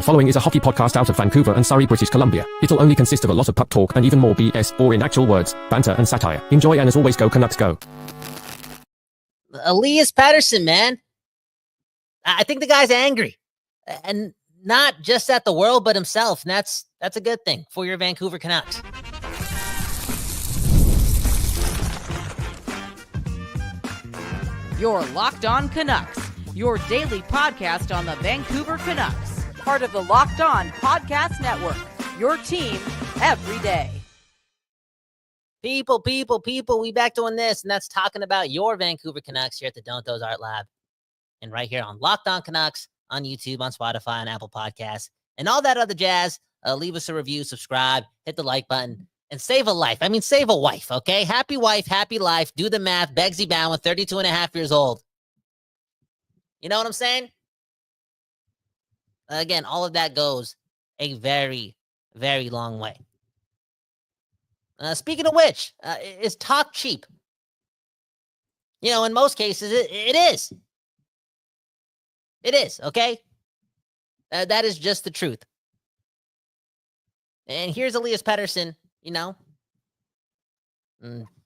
The following is a hockey podcast out of Vancouver and Surrey, British Columbia. It'll only consist of a lot of puck talk and even more BS, or in actual words, banter and satire. Enjoy, and as always, go Canucks go. Elias Pettersson, man. I think the guy's angry. And not just at the world, but himself. And that's a good thing for your Vancouver Canucks. You're Locked On Canucks, your daily podcast on the Vancouver Canucks. Part of the Locked On Podcast Network, your team every day. People, we back doing this, and that's talking about your Vancouver Canucks here at the Don't Those Art Lab. And right here on Locked On Canucks, on YouTube, on Spotify, on Apple Podcasts, and all that other jazz. Leave us a review, subscribe, hit the like button, and save a life. I mean, save a wife, okay? Happy wife, happy life. Do the math. Begsy Bowen, 32 and a half years old. You know what I'm saying? Again, all of that goes a very, very long way. Speaking of which, is talk cheap? You know, in most cases, it is. It is, okay? That is just the truth. And here's Elias Pettersson, you know,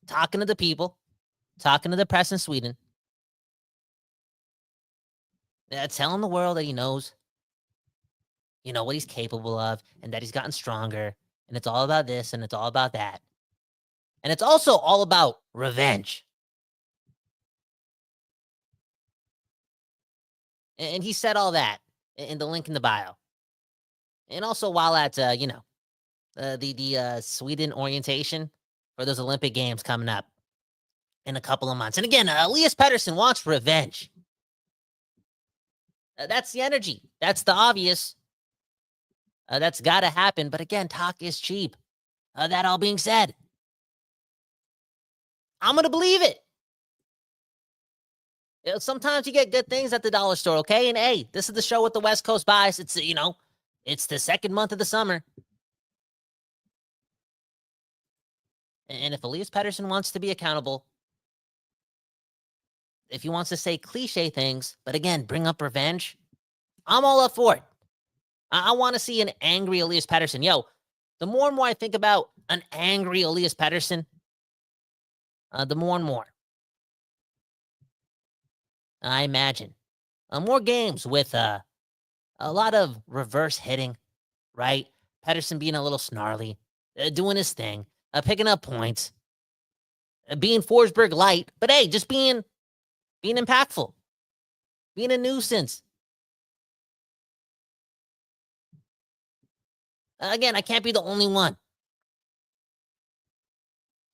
talking to the people, talking to the press in Sweden, telling the world that he knows, you know, what he's capable of, and that he's gotten stronger, and it's all about this, and it's all about that. And it's also all about revenge. And he said all that in the link in the bio. And also while at, the Sweden orientation for those Olympic Games coming up in a couple of months. And again, Elias Pettersson wants revenge. That's the energy. That's the obvious. That's got to happen. But again, talk is cheap. That all being said, I'm going to believe it. You know, sometimes you get good things at the dollar store, okay? And hey, this is the show with the West Coast bias. It's, you know, it's the second month of the summer. And if Elias Pettersson wants to be accountable, if he wants to say cliche things, but again, bring up revenge, I'm all up for it. I want to see an angry Elias Pettersson. Yo, the more and more I think about an angry Elias Pettersson, the more and more I imagine more games with a lot of reverse hitting, right? Pettersson being a little snarly, doing his thing, picking up points, being Forsberg light, but hey, just being impactful, being a nuisance. Again, I can't be the only one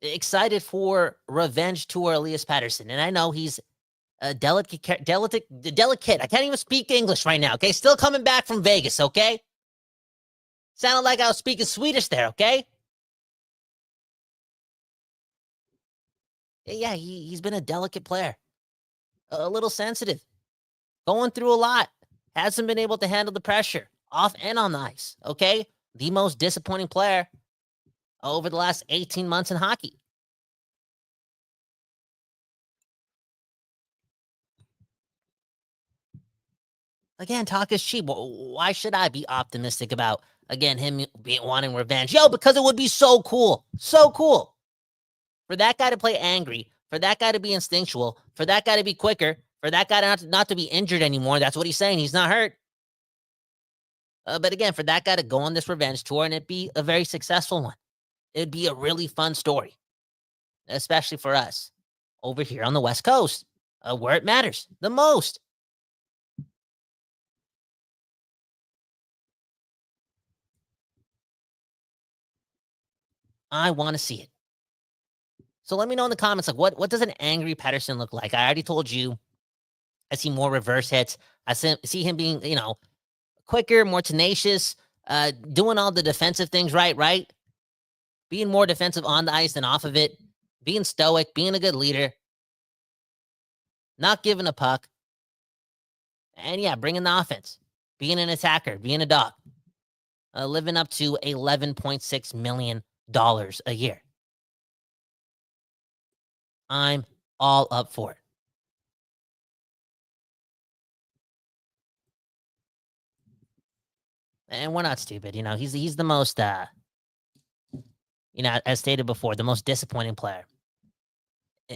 excited for revenge tour Elias Pettersson. And I know he's a delicate. I can't even speak English right now, okay? Still coming back from Vegas, okay? Sounded like I was speaking Swedish there, okay? Yeah, he's been a delicate player. A little sensitive. Going through a lot. Hasn't been able to handle the pressure, off and on the ice, okay? The most disappointing player over the last 18 months in hockey. Again, talk is cheap. Why should I be optimistic about, again, him wanting revenge? Yo, because it would be so cool. So cool. For that guy to play angry, for that guy to be instinctual, for that guy to be quicker, for that guy not to be injured anymore. That's what he's saying. He's not hurt. But again, for that guy to go on this revenge tour and it be a very successful one, it'd be a really fun story, especially for us over here on the West Coast, where it matters the most. I want to see it. So let me know in the comments, like, what does an angry Pettersson look like? I already told you. I see more reverse hits. I see him being, you know, quicker, more tenacious, doing all the defensive things right? Being more defensive on the ice than off of it, being stoic, being a good leader, not giving a puck, and yeah, bringing the offense, being an attacker, being a dog, living up to $11.6 million a year. I'm all up for it. And we're not stupid. He's the most, as stated before, the most disappointing player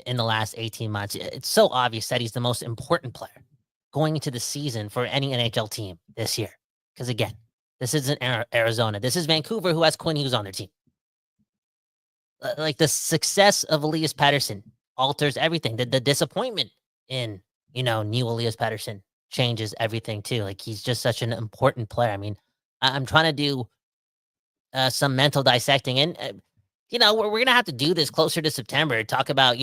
in the last 18 months. It's so obvious that he's the most important player going into the season for any NHL team this year. Because again, this isn't Arizona. This is Vancouver, who has Quinn Hughes on their team. Like the success of Elias Pettersson alters everything. The disappointment in, new Elias Pettersson changes everything too. Like he's just such an important player. I mean, I'm trying to do some mental dissecting, and we're gonna have to do this closer to September. Talk about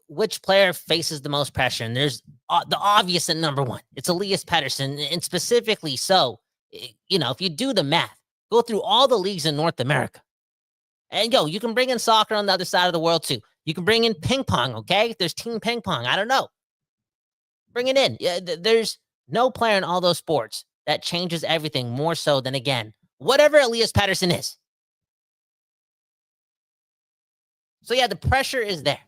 which player faces the most pressure, and there's the obvious and number one. It's Elias Pettersson, and specifically so. If you do the math, go through all the leagues in North America, and you can bring in soccer on the other side of the world too. You can bring in ping pong. Okay, there's team ping pong. I don't know. Bring it in. There's no player in all those sports that changes everything more so than, again, whatever Elias Pettersson is. So, the pressure is there.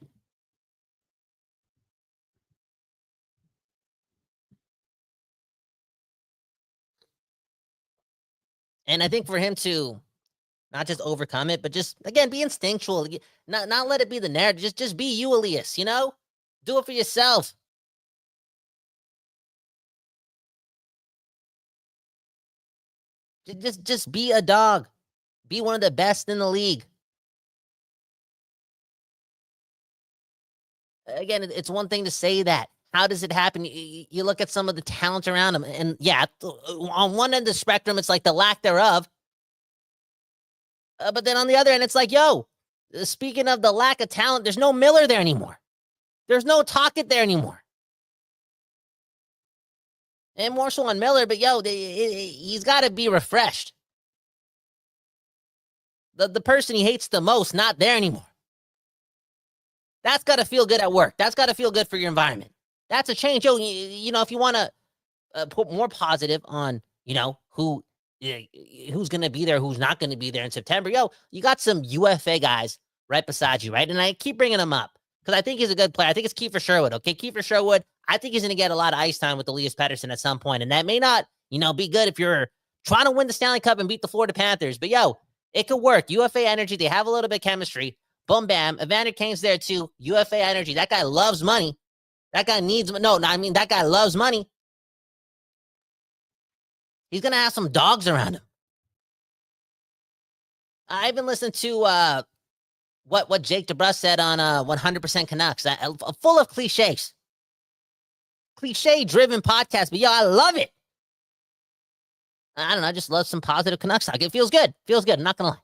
And I think for him to not just overcome it, but just, again, be instinctual. Not let it be the narrative. Just be you, Elias, Do it for yourself. Just be a dog. Be one of the best in the league. Again, it's one thing to say that. How does it happen? You look at some of the talent around him, and on one end of the spectrum, it's like the lack thereof. But then on the other end, it's like, speaking of the lack of talent, there's no Miller there anymore. There's no Tocchet there anymore. And more so on Miller, but he's got to be refreshed. The person he hates the most, not there anymore. That's got to feel good at work. That's got to feel good for your environment. That's a change. If you want to put more positive on, who's going to be there, who's not going to be there in September, you got some UFA guys right beside you, right? And I keep bringing them up because I think he's a good player. I think it's Kiefer Sherwood, okay? Kiefer Sherwood, I think he's going to get a lot of ice time with Elias Pettersson at some point, and that may not, be good if you're trying to win the Stanley Cup and beat the Florida Panthers, but it could work. UFA energy, they have a little bit of chemistry. Boom, bam. Evander Kane's there too. UFA energy. That guy loves money. That guy needs, that guy loves money. He's going to have some dogs around him. I've been listening to what Jake DeBrusk said on 100% Canucks, full of cliches. Cliche-driven podcast, but I love it. I don't know, I just love some positive Canucks talk. It feels good. I'm not going to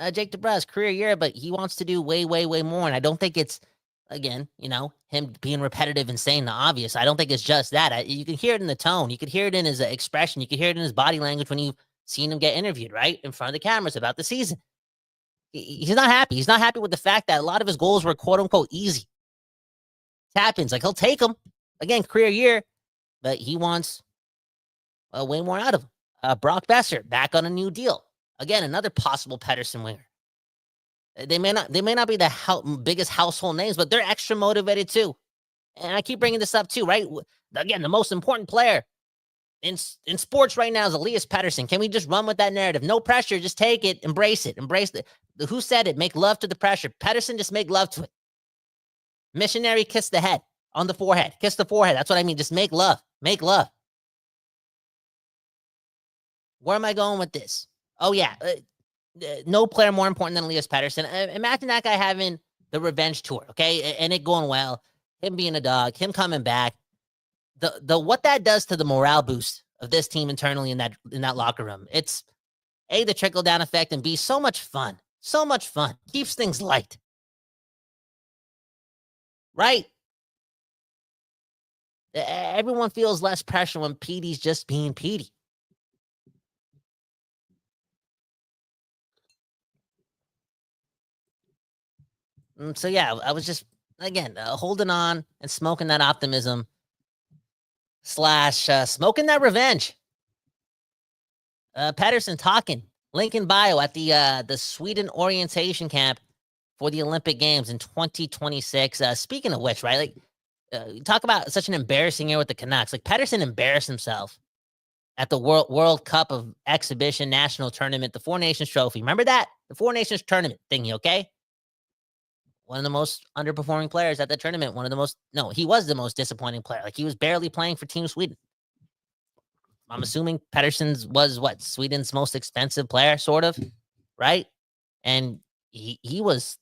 lie. Jake DeBrusk, career year, but he wants to do way, way, way more. And I don't think it's, again, him being repetitive and saying the obvious. I don't think it's just that. You can hear it in the tone. You could hear it in his expression. You could hear it in his body language when you've seen him get interviewed, right, in front of the cameras about the season. He's not happy. He's not happy with the fact that a lot of his goals were quote-unquote easy. It happens. Like, he'll take them. Again, career year, but he wants way more out of him. Brock Besser, back on a new deal. Again, another possible Pettersson winger. They may not be the biggest household names, but they're extra motivated too. And I keep bringing this up too, right? Again, the most important player in sports right now is Elias Pettersson. Can we just run with that narrative? No pressure, just take it, embrace it. Who said it? Make love to the pressure. Pettersson, just make love to it. Missionary, kiss the head on the forehead. Kiss the forehead. That's what I mean. Just make love. Make love. Where am I going with this? Oh, yeah. No player more important than Elias Pettersson. Imagine that guy having the revenge tour, okay? And it going well. Him being a dog. Him coming back. The what that does to the morale boost of this team internally in that locker room. It's A, the trickle-down effect, and B, so much fun. So much fun. Keeps things light. Right? Everyone feels less pressure when Petey's just being Petey. So, I was just, again, holding on and smoking that optimism / smoking that revenge. Pettersson talking, link in bio at the Sweden orientation camp for the Olympic Games in 2026. Speaking of which, right, like Talk about such an embarrassing year with the Canucks. Like, Pettersson embarrassed himself at the World Cup of Exhibition National Tournament, the Four Nations Trophy. Remember that? The Four Nations Tournament thingy, okay? One of the most underperforming players at the tournament. He was the most disappointing player. Like, he was barely playing for Team Sweden. I'm assuming Pettersson was Sweden's most expensive player, sort of, right? And he was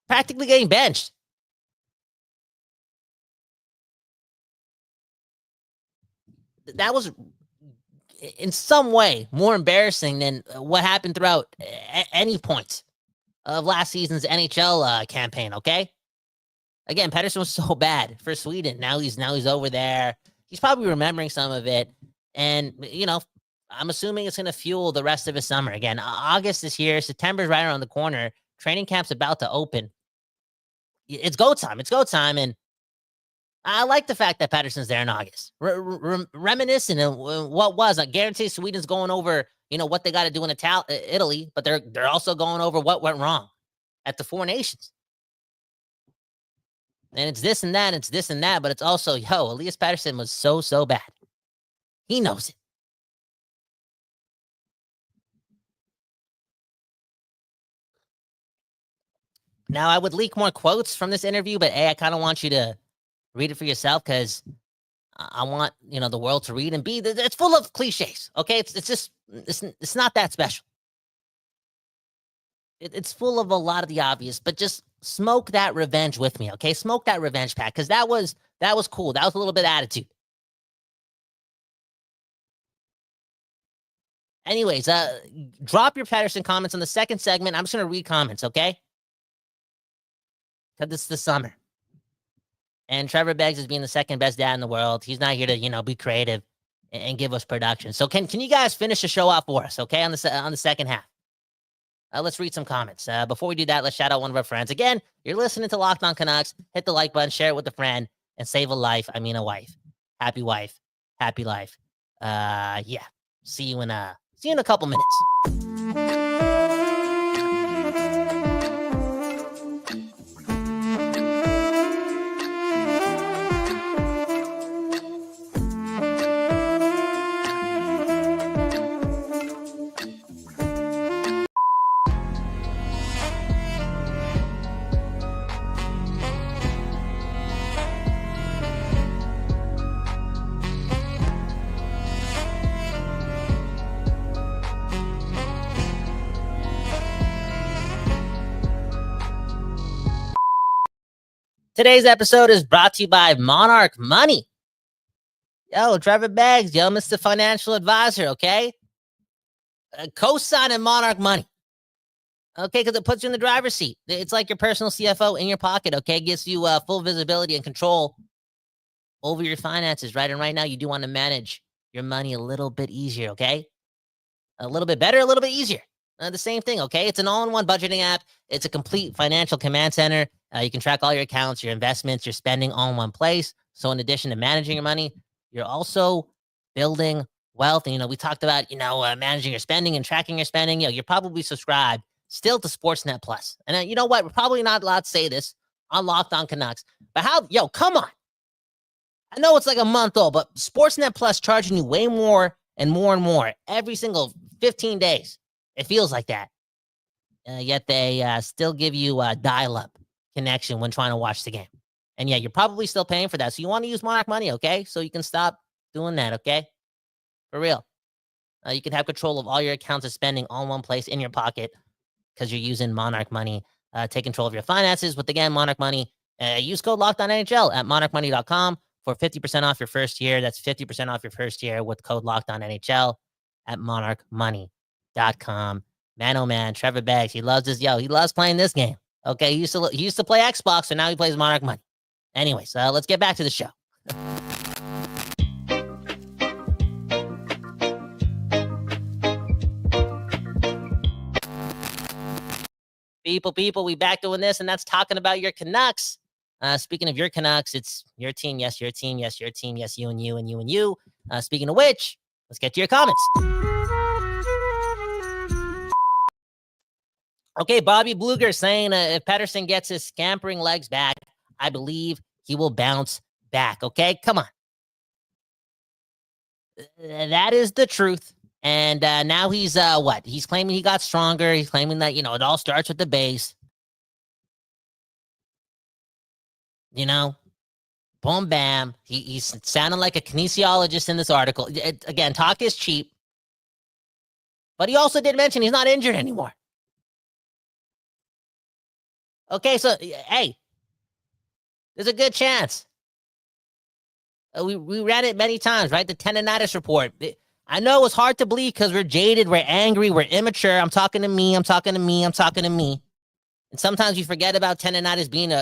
practically getting benched. That was, in some way, more embarrassing than what happened throughout any point of last season's NHL campaign, okay? Again, Pettersson was so bad for Sweden. Now he's over there. He's probably remembering some of it. And, I'm assuming it's going to fuel the rest of his summer. Again, August is here. September's right around the corner. Training camp's about to open. It's go time. And I like the fact that Pettersson's there in August. Reminiscent of what was. I guarantee Sweden's going over, what they got to do in Italy, but they're also going over what went wrong at the Four Nations. And it's this and that, but it's also, Elias Pettersson was so bad. He knows it. Now, I would leak more quotes from this interview, but I kind of want you to read it for yourself, because I want, the world to read, and B, it's full of cliches, okay? It's not that special. It's full of a lot of the obvious, but just smoke that revenge with me, okay? Smoke that revenge pack, because that was cool. That was a little bit of attitude. Anyways, drop your Pettersson comments on the second segment. I'm just going to read comments, okay? Because it's the summer. And Trevor Beggs is being the second best dad in the world. He's not here to, be creative and give us production. So can you guys finish the show off for us, okay, on the second half? Let's read some comments. Before we do that, let's shout out one of our friends. Again, you're listening to Locked On Canucks. Hit the like button, share it with a friend, and save a life. I mean a wife. Happy wife. Happy life. Yeah. See you in a couple minutes. Today's episode is brought to you by Monarch Money. Yo, Trevor Beggs, Mr. Financial Advisor, okay? Co-signing Monarch Money. Okay, because it puts you in the driver's seat. It's like your personal CFO in your pocket, okay? Gives you full visibility and control over your finances, right? And right now, you do want to manage your money a little bit easier, okay? A little bit better, a little bit easier. The same thing, okay? It's an all-in-one budgeting app. It's a complete financial command center. You can track all your accounts, your investments, your spending all in one place. So in addition to managing your money, you're also building wealth. And, we talked about, managing your spending and tracking your spending. You're probably subscribed still to Sportsnet Plus. And you know what? We're probably not allowed to say this on Locked On Canucks. But come on. I know it's like a month old, but Sportsnet Plus charging you way more and more every single 15 days. It feels like that. Yet they still give you a dial-up connection when trying to watch the game. And you're probably still paying for that. So you want to use Monarch Money, okay? So you can stop doing that, okay? For real. You can have control of all your accounts of spending all in one place in your pocket because you're using Monarch Money. Take control of your finances with, again, Monarch Money. Use code LOCKEDONNHL at monarchmoney.com for 50% off your first year. That's 50% off your first year with code LOCKEDONNHL at monarchmoney.com. Man, oh man, Trevor Beggs, he loves he loves playing this game. Okay, he used to play Xbox, so now he plays Monarch Money. Anyways, let's get back to the show. People, we back doing this, and that's talking about your Canucks. Speaking of your Canucks, it's your team, yes, your team, yes, your team, yes, you and you and you and you. Speaking of which, let's get to your comments. Okay, Bobby Bluger saying if Pettersson gets his scampering legs back, I believe he will bounce back. Okay, come on. That is the truth. And now he's what? He's claiming he got stronger. He's claiming that, it all starts with the base. Boom, bam. He's sounding like a kinesiologist in this article. Again, talk is cheap. But he also did mention he's not injured anymore. Okay, so, hey, there's a good chance. We ran it many times, right? The tendonitis report. I know it was hard to believe because we're jaded, we're angry, we're immature. I'm talking to me. And sometimes we forget about tendonitis being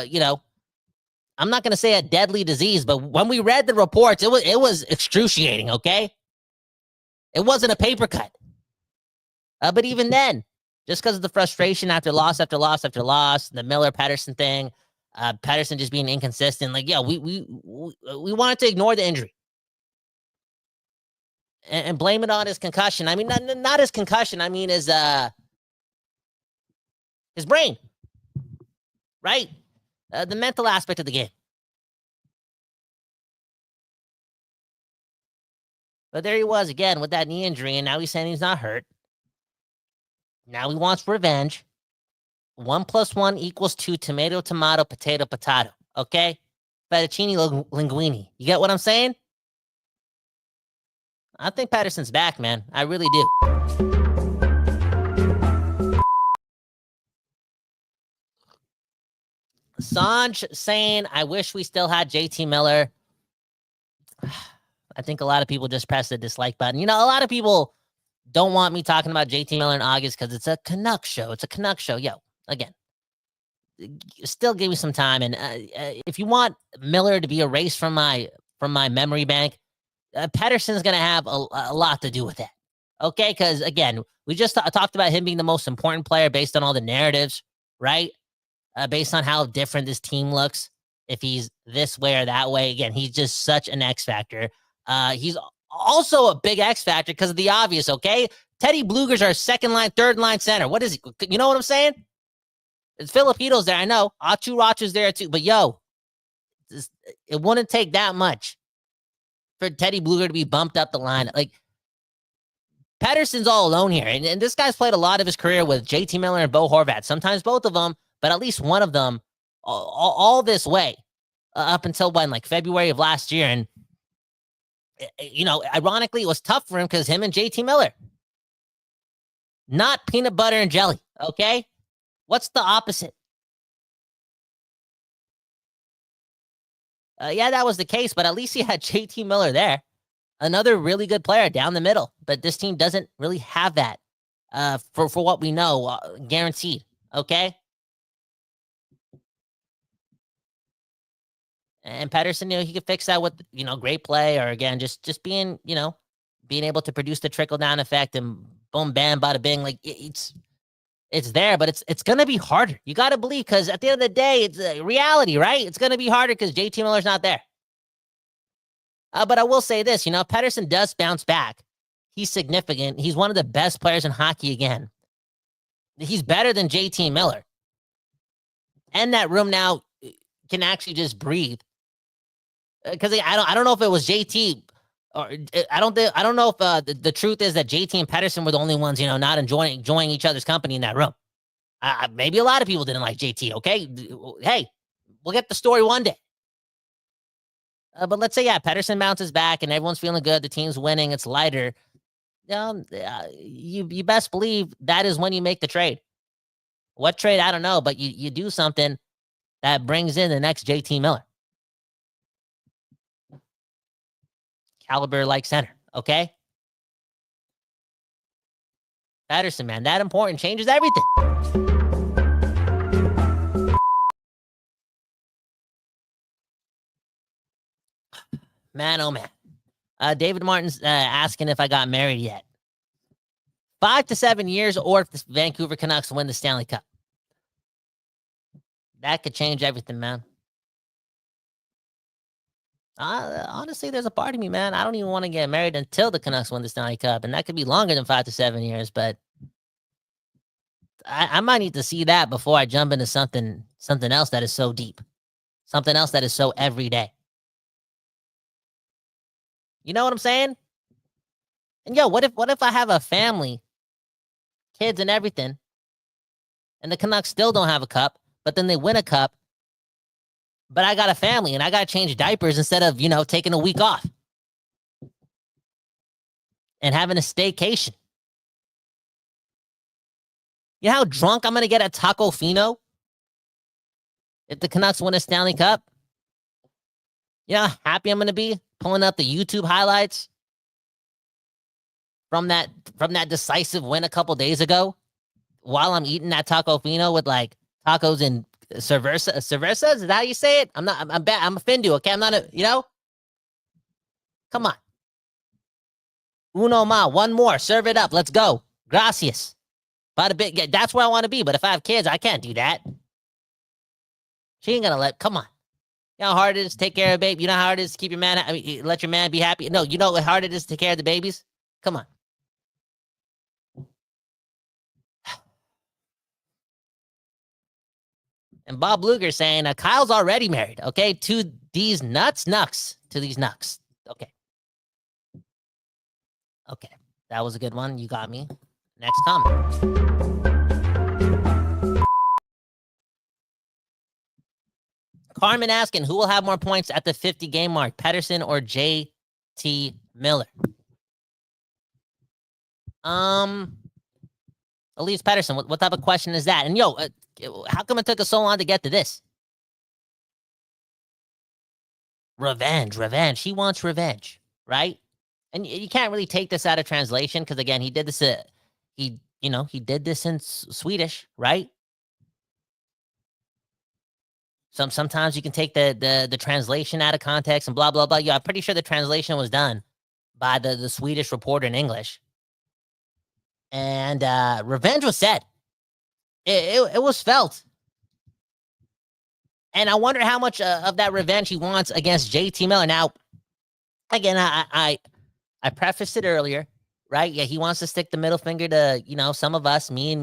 I'm not going to say a deadly disease, but when we read the reports, it was excruciating, okay? It wasn't a paper cut. But even then, just because of the frustration after loss, the Miller Pettersson thing, Pettersson just being inconsistent, we wanted to ignore the injury and blame it on his concussion. I mean, not his concussion. I mean, his brain, right? The mental aspect of the game. But there he was again with that knee injury, and now he's saying he's not hurt. Now he wants revenge. 1 + 1 = 2. Tomato, tomato, potato, potato. Okay? Fettuccine linguine. You get what I'm saying? I think Pettersson's back, man. I really do. Sanj saying, I wish we still had JT Miller. I think a lot of people just press the dislike button. A lot of people don't want me talking about JT Miller in August because it's a Canucks show. Yo, again, still give me some time. And if you want Miller to be erased from my memory bank, Pettersson's going to have a lot to do with that. Okay? Because, again, we just talked about him being the most important player based on all the narratives, right? Based on how different this team looks. If he's this way or that way. Again, he's just such an X factor. He's also a big X factor because of the obvious, okay? Teddy Bluger's our second line, third line center. What is he? You know what I'm saying? It's Filipinos there, I know. Achu Rachu's there too. But it wouldn't take that much for Teddy Bluger to be bumped up the line. Pettersson's all alone here. And this guy's played a lot of his career with JT Miller and Bo Horvat. Sometimes both of them, but at least one of them all this way up until February of last year. And, ironically, it was tough for him because him and JT Miller, not peanut butter and jelly. Okay. What's the opposite? Yeah, that was the case, but at least he had JT Miller there. Another really good player down the middle, but this team doesn't really have that for what we know, guaranteed. Okay. And Pettersson, he could fix that with, great play or, again, just being, being able to produce the trickle-down effect and boom, bam, bada bing. It's there, but it's going to be harder. You got to believe because at the end of the day, it's a reality, right? It's going to be harder because JT Miller's not there. But I will say this, Pettersson does bounce back. He's significant. He's one of the best players in hockey again. He's better than JT Miller. And that room now can actually just breathe. Because I don't know if it was JT or I don't know if the truth is that JT and Pettersson were the only ones, not enjoying each other's company in that room. Maybe a lot of people didn't like JT. Okay. Hey, we'll get the story one day. But let's say, Pettersson bounces back and everyone's feeling good. The team's winning. It's lighter. You best believe that is when you make the trade. What trade? I don't know, but you do something that brings in the next JT Miller. Caliber like center, okay? Pettersson, man, that important. Changes everything. Man, oh man. David Martin's asking if I got married yet. 5 to 7 years or if the Vancouver Canucks win the Stanley Cup. That could change everything, man. Honestly, there's a part of me, man. I don't even want to get married until the Canucks win the Stanley Cup. And that could be longer than 5 to 7 years. But I might need to see that before I jump into something else that is so deep. Something else that is so everyday. You know what I'm saying? And yo, what if I have a family, kids and everything, and the Canucks still don't have a cup, but then they win a cup, but I got a family and I got to change diapers instead of, taking a week off and having a staycation. You know how drunk I'm going to get at Taco Fino if the Canucks win a Stanley Cup? You know how happy I'm going to be pulling up the YouTube highlights from that decisive win a couple days ago while I'm eating that Taco Fino with like tacos and cerveza. Cerveza? Is that how you say it? I'm a Findu, okay? I'm not come on. Uno ma, one more. Serve it up. Let's go. Gracias. But a bit, that's where I want to be. But if I have kids, I can't do that. She ain't gonna come on. You know how hard it is to take care of a baby? You know how hard it is to keep your man, let your man be happy? No, you know how hard it is to take care of the babies? Come on. And Bob Luger saying, Kyle's already married, okay? To these nuts. Okay. Okay. That was a good one. You got me. Next comment. Carmen asking, who will have more points at the 50-game mark, Pettersson or JT Miller? Elias Pettersson, what type of question is that? And yo, how come it took us so long to get to this? Revenge. He wants revenge, right? And you can't really take this out of translation because again, he did this. He did this in Swedish, right? Sometimes you can take the translation out of context and blah blah blah. Yeah, I'm pretty sure the translation was done by the Swedish reporter in English. And revenge was said. It was felt. And I wonder how much of that revenge he wants against JT Miller. Now, again, I prefaced it earlier, right? Yeah, he wants to stick the middle finger to, some of us, me,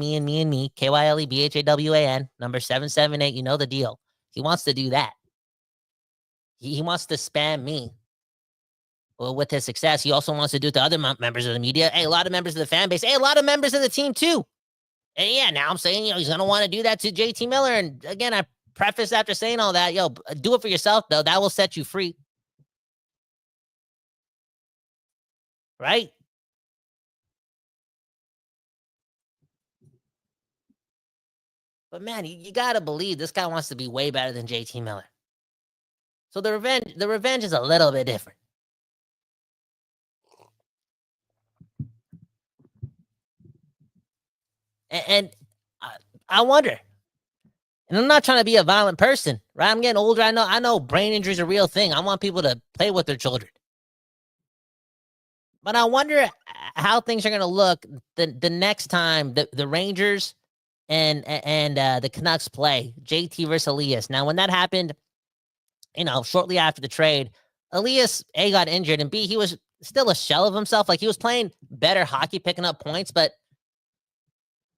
KYLEBHAWAN, number 778, you know the deal. He wants to do that. He wants to spam me. Well, with his success, he also wants to do it to other members of the media. Hey, a lot of members of the fan base. Hey, a lot of members of the team, too. And yeah, now I'm saying, he's going to want to do that to JT Miller. And again, I preface after saying all that, do it for yourself, though. That will set you free. Right? But man, you got to believe this guy wants to be way better than JT Miller. So the revenge is a little bit different. And I wonder, and I'm not trying to be a violent person, right? I'm getting older. I know brain injury is a real thing. I want people to play with their children. But I wonder how things are going to look the next time the Rangers and the Canucks play JT versus Elias. Now, when that happened, shortly after the trade, Elias, A, got injured, and B, he was still a shell of himself. Like, he was playing better hockey, picking up points, but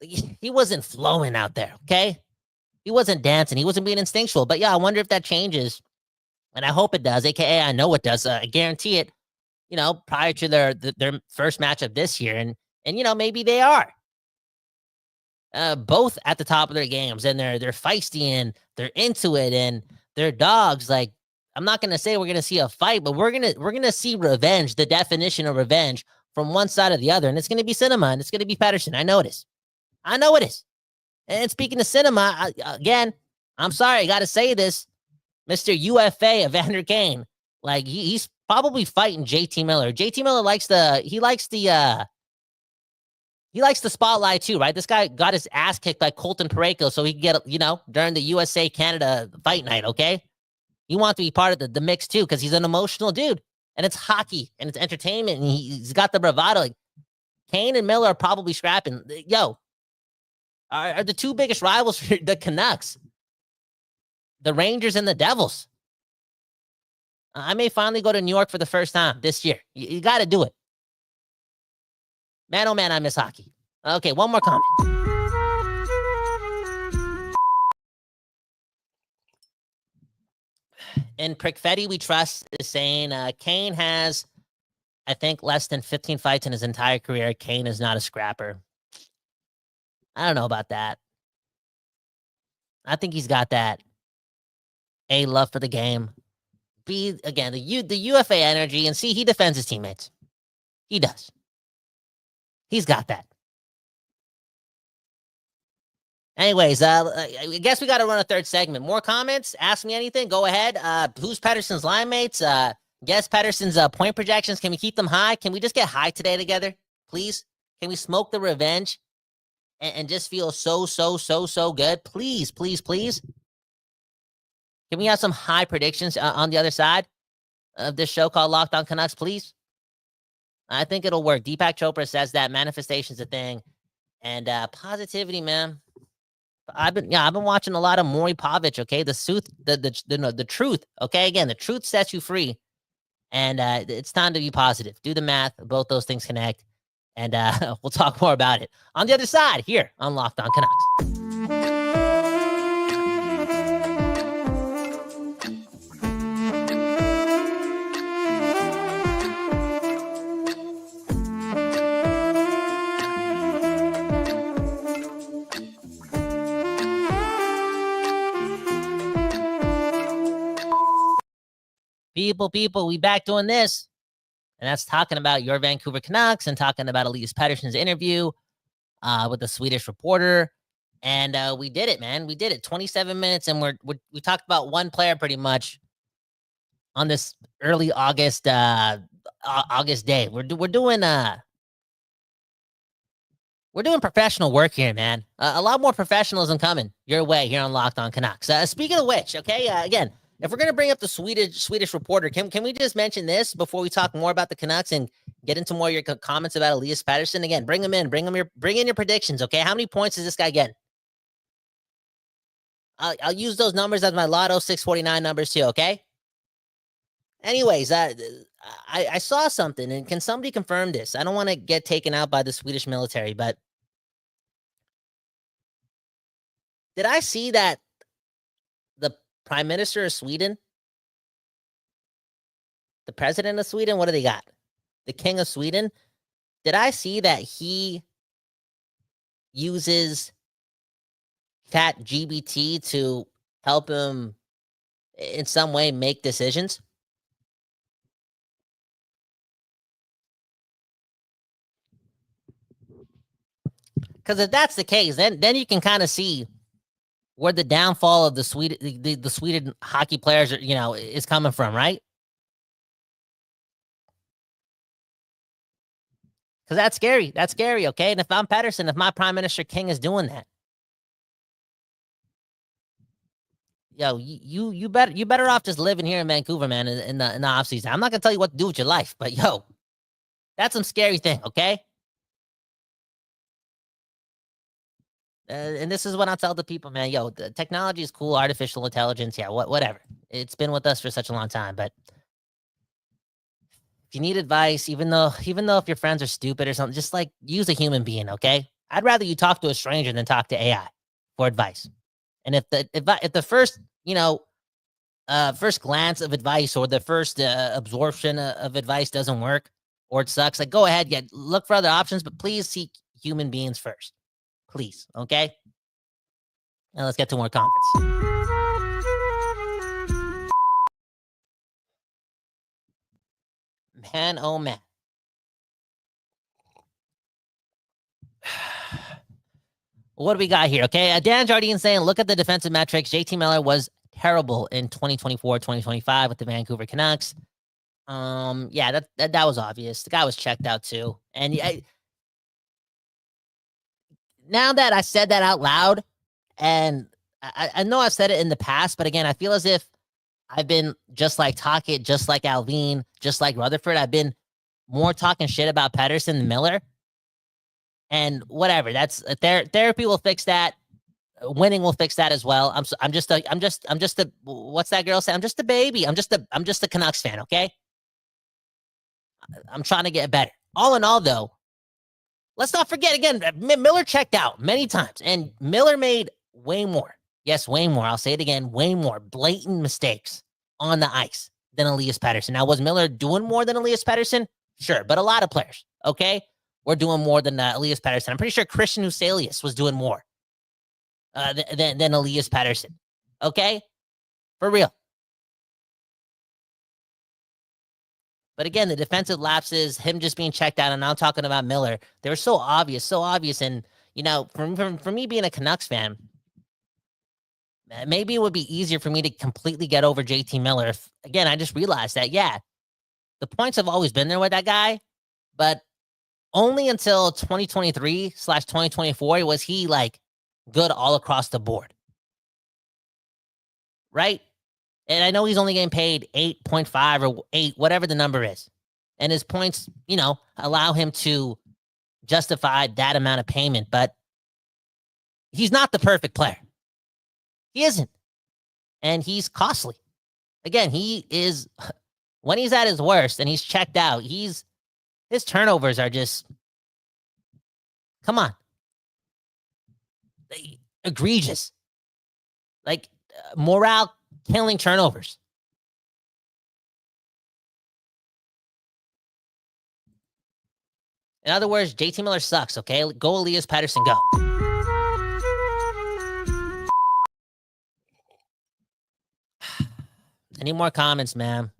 he wasn't flowing out there, okay? He wasn't dancing. He wasn't being instinctual. But, yeah, I wonder if that changes, and I hope it does, a.k.a. I know it does. I guarantee it, prior to their first matchup this year. And maybe they are. Both at the top of their games, and they're feisty, and they're into it, and they're dogs. Like, I'm not going to say we're going to see a fight, but we're going to see revenge, the definition of revenge, from one side or the other. And it's going to be cinema, and it's going to be Pettersson. I know it is. And speaking of cinema, again, I'm sorry, I got to say this, Mr. UFA Evander Kane, like he's probably fighting JT Miller. JT Miller likes the spotlight too, right? This guy got his ass kicked by Colton Parayko so he can get, during the USA-Canada fight night, okay? He wants to be part of the mix too because he's an emotional dude. And it's hockey, and it's entertainment, and he's got the bravado. Like, Kane and Miller are probably scrapping. Yo, are the two biggest rivals for the Canucks, the Rangers and the Devils. I may finally go to New York for the first time this year. You got to do it. Man, oh man, I miss hockey. Okay, one more comment. in Prickfetti we trust is saying Kane has, I think, less than 15 fights in his entire career. Kane is not a scrapper. I don't know about that. I think he's got that A, love for the game. B, again, the UFA energy. And C, he defends his teammates. He does. He's got that. Anyways, I guess we got to run a third segment. More comments? Ask me anything. Go ahead. Who's Pettersson's line mates? Guess Pettersson's point projections. Can we keep them high? Can we just get high today together? Please? Can we smoke the revenge and just feel so good? Please, please, please. Can we have some high predictions on the other side of this show called Locked On Canucks, please? I think it'll work. Deepak Chopra says that manifestation's a thing. And positivity, man. I've been watching a lot of Maury Povich, okay? The truth, okay? Again, the truth sets you free. And it's time to be positive. Do the math. Both those things connect. And we'll talk more about it on the other side here on Locked On Canucks. People, we back doing this. And that's talking about your Vancouver Canucks and talking about Elias Pettersson's interview with the Swedish reporter. And we did it, man. We did it. 27 minutes, and we talked about one player pretty much on this early August August day. We're doing professional work here, man. A lot more professionalism coming your way here on Locked On Canucks. Speaking of which, okay, again, if we're going to bring up the Swedish reporter, can we just mention this before we talk more about the Canucks and get into more of your comments about Elias Pettersson? Again, bring in your predictions, okay? How many points is this guy getting? I'll use those numbers as my Lotto 649 numbers too, okay? Anyways, I saw something, and can somebody confirm this? I don't want to get taken out by the Swedish military, but did I see that the Prime Minister of Sweden, the President of Sweden, what do they got? The King of Sweden? Did I see that he uses ChatGPT to help him in some way make decisions? Because if that's the case, then you can kind of see where the downfall of the Sweden hockey players is coming from, right? Because that's scary. That's scary, okay? And if I'm Pettersson, if my Prime Minister King is doing that, you better off just living here in Vancouver, man, in the offseason. I'm not gonna tell you what to do with your life, but that's some scary thing, okay? And this is what I'll tell the people, man. The technology is cool, artificial intelligence, whatever. It's been with us for such a long time, but if you need advice, even though if your friends are stupid or something, just like use a human being, okay? I'd rather you talk to a stranger than talk to AI for advice. And if the first first glance of advice or the first absorption of advice doesn't work or it sucks, like go ahead, look for other options, but please seek human beings first. Please, okay? Now let's get to more comments. Man, oh man. What do we got here? Okay, Dan Jardine saying, look at the defensive metrics. JT Miller was terrible in 2024, 2025 with the Vancouver Canucks. That was obvious. The guy was checked out too. And now that I said that out loud, and I know I've said it in the past, but again, I feel as if I've been just like Tocchet, just like Alvin, just like Rutherford. I've been more talking shit about Pettersson than Miller. And whatever, that's therapy will fix that. Winning will fix that as well. I'm just a what's that girl say? I'm just a baby. I'm just a Canucks fan, okay? I'm trying to get better. All in all, though, let's not forget again, Miller checked out many times, and Miller made way more. Yes, way more. I'll say it again, way more blatant mistakes on the ice than Elias Pettersson. Now, was Miller doing more than Elias Pettersson? Sure, but a lot of players, okay, were doing more than Elias Pettersson. I'm pretty sure Christian Uselius was doing more than Elias Pettersson, okay? For real. But again, the defensive lapses, him just being checked out, and I'm talking about Miller, they were so obvious. And, you know, for me being a Canucks fan, maybe it would be easier for me to completely get over JT Miller if, again, I just realized that, yeah, the points have always been there with that guy, but only until 2023/2024 was he, like, good all across the board. Right? And I know he's only getting paid 8.5 or 8, whatever the number is. And his points, you know, allow him to justify that amount of payment, but he's not the perfect player. He isn't. And he's costly. Again, he is, when he's at his worst and he's checked out, his turnovers are just, come on, egregious. Like, morale killing turnovers. In other words, JT Miller sucks, okay? Go Elias Pettersson, go. Any more comments, man?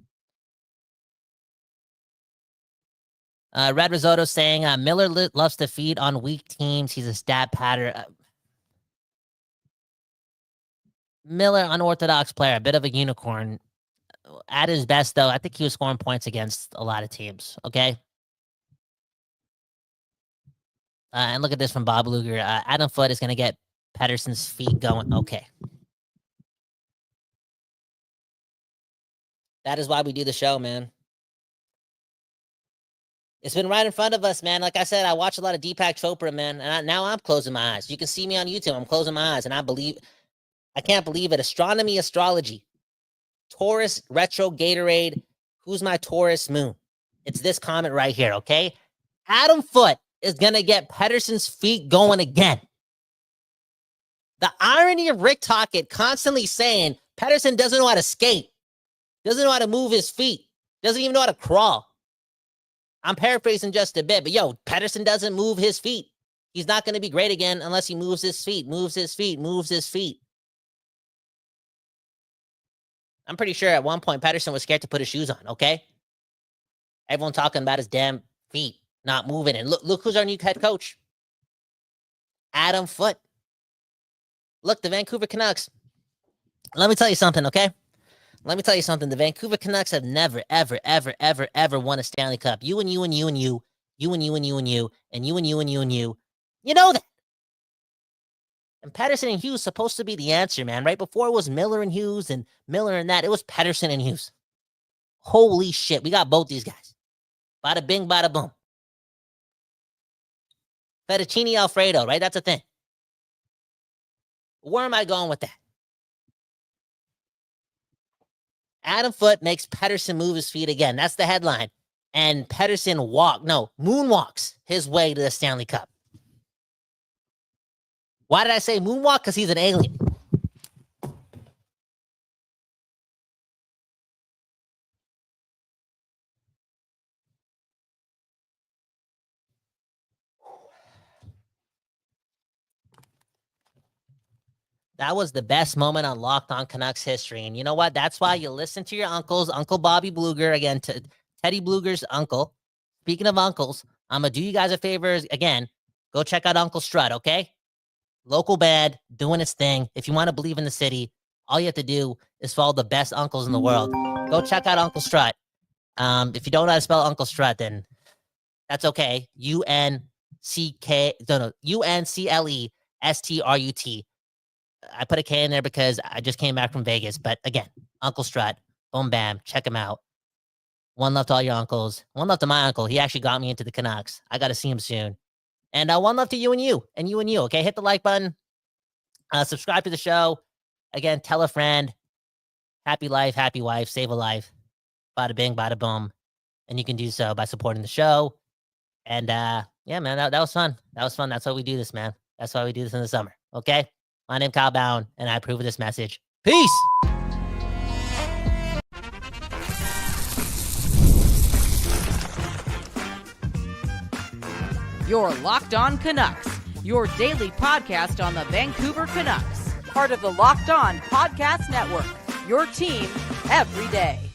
Red Risotto saying, Miller loves to feed on weak teams. He's a stat patter. Miller, unorthodox player, a bit of a unicorn. At his best, though, I think he was scoring points against a lot of teams, okay? And look at this from Bob Luger. Adam Foote is going to get Pettersson's feet going. Okay. That is why we do the show, man. It's been right in front of us, man. Like I said, I watch a lot of Deepak Chopra, man. And now I'm closing my eyes. You can see me on YouTube. I'm closing my eyes. And I can't believe it. Astronomy, astrology. Taurus, retro, Gatorade. Who's my Taurus moon? It's this comment right here, okay? Adam Foote is going to get Pettersson's feet going again. The irony of Rick Tocchet constantly saying Pettersson doesn't know how to skate, doesn't know how to move his feet, doesn't even know how to crawl. I'm paraphrasing just a bit, but yo, Pettersson doesn't move his feet. He's not going to be great again unless he moves his feet. I'm pretty sure at one point Pettersson was scared to put his shoes on, okay? Everyone talking about his damn feet not moving. And look who's our new head coach. Adam Foote. Look, the Vancouver Canucks. Let me tell you something, okay? Let me tell you something. The Vancouver Canucks have never, ever, ever, ever, ever won a Stanley Cup. You and you and you and you. You and you and you and you. And you and you and you and you. You know that. And Pettersson and Hughes supposed to be the answer, man. Right before it was Miller and Hughes and Miller and that. It was Pettersson and Hughes. Holy shit. We got both these guys. Bada bing, bada boom. Fettuccine Alfredo, right? That's a thing. Where am I going with that? Adam Foote makes Pettersson move his feet again. That's the headline. And Pettersson moonwalks his way to the Stanley Cup. Why did I say moonwalk? Because he's an alien. That was the best moment on Locked On Canucks history. And you know what? That's why you listen to your uncles. Uncle Bobby Bluger, again, Teddy Bluger's uncle. Speaking of uncles, I'm going to do you guys a favor. Again, go check out Uncle Strut, okay? Local band, doing its thing. If you want to believe in the city, all you have to do is follow the best uncles in the world. Go check out Uncle Strut. If you don't know how to spell Uncle Strut, then that's okay. UNCLESTRUT. I put a K in there because I just came back from Vegas. But again, Uncle Strut, boom, bam, check him out. One love to all your uncles. One love to my uncle. He actually got me into the Canucks. I got to see him soon. And one love to you and you, and you and you, okay? Hit the like button. Subscribe to the show. Again, tell a friend. Happy life, happy wife, save a life. Bada bing, bada boom. And you can do so by supporting the show. And yeah, man, that was fun. That was fun. That's why we do this, man. That's why we do this in the summer, okay? My name's Kyle Bound, and I approve of this message. Peace! Your Locked On Canucks, your daily podcast on the Vancouver Canucks. Part of the Locked On Podcast Network, your team every day.